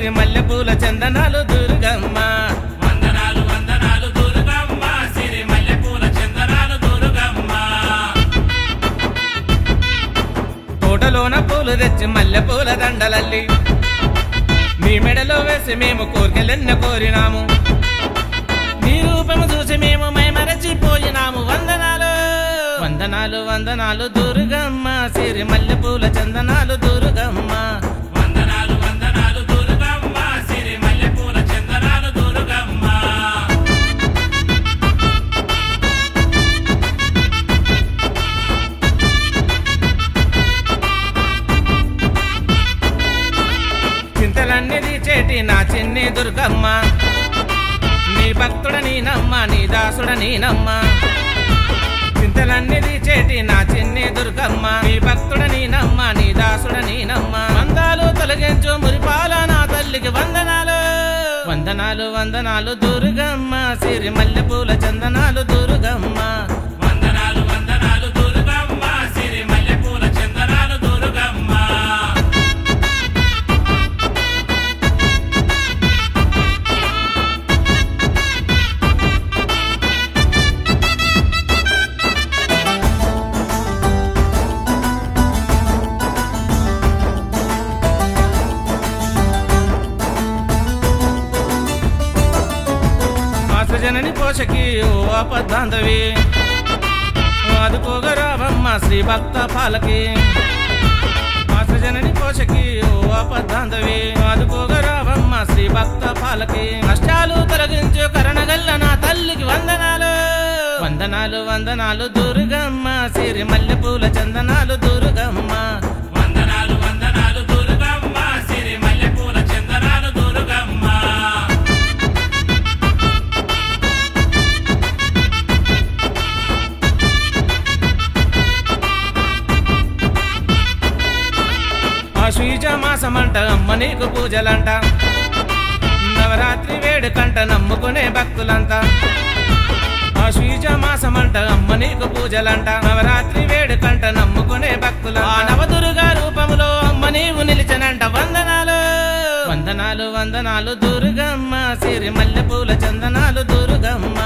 సిరి మల్లెపూల చందనాలు దుర్గమ్మ వందనాలు వందనాలు దుర్గమ్మ సిరి మల్లెపూల చందనాలు దుర్గమ్మ తోటలోన పూలు తెచ్చి మల్లెపూల దండలల్లి నీ మెడలో వేసి మేము కోరికలెన్న కోరినాము నీ రూపము చూసి మేము మైమరచిపోయినాము వందనాలు వందనాలు వందనాలు దుర్గమ్మ సిరి మల్లెపూల చందనాలు దుర్గమ్మ వందనాలు వందనాలు దుర్గమ్మ సిరి మల్లెపూల చందనాలు దుర్గమ్మ చింతలన్నీ తీచేటి నా చిన్ని దుర్గమ్మ నీ భక్తుడ నీనమ్మ నీ దాసుడ నీనమ్మ చింతలన్నీ తీచేటి నా చిన్ని దుర్గమ్మ నీ భక్తుడ నీనమ్మ నీ దాసుడ నీనమ్మ మందాలు తొలగించు మురిపాల నా తల్లికి వందనాలు వందనాలు వందనాలు దుర్గమ్మ సిరి మల్లెపూల చందనాలు దుర్గమ్మ వందనాలు వందనాలు దుర్గమ్మ సిరి మల్లెపూల చందనాలు దుర్గమ్మ జనని పోషకి ఓ అపద్ధాంతవి ఆదుకోగరావమ్మ శ్రీ భక్త పాలకి జనని పోషకి ఓ అపద్ధాంతవి ఆదుకోగరావమ్మ శ్రీ భక్త పాలకి కష్టాలు తొలగించు కరణగల్ల నా తల్లికి వందనాలు వందనాలు వందనాలు దుర్గమ్మ సిరి మల్లెపూల చందనాలు దుర్గమ్మ వందనాలు వందనాలు దుర్గమ్మ సిరి మల్లెపూల చందనాలు దుర్గమ్మ ఆశ్వీజ మాసమంట అమ్మ నీకు పూజలంట నవరాత్రి వేడుకంట నమ్ముకునే భక్తులంతా ఆశ్వీజ మాసమంట అమ్మ నీకు పూజలంట నవరాత్రి వేడుకంట నమ్ముకునే భక్తుల నవదుర్గా రూపములో అమ్మ నీవు నిలిచనంట వందనాలు వందనాలు వందనాలు దుర్గమ్మ సిరి మల్లెపూల చందనాలు దుర్గమ్మ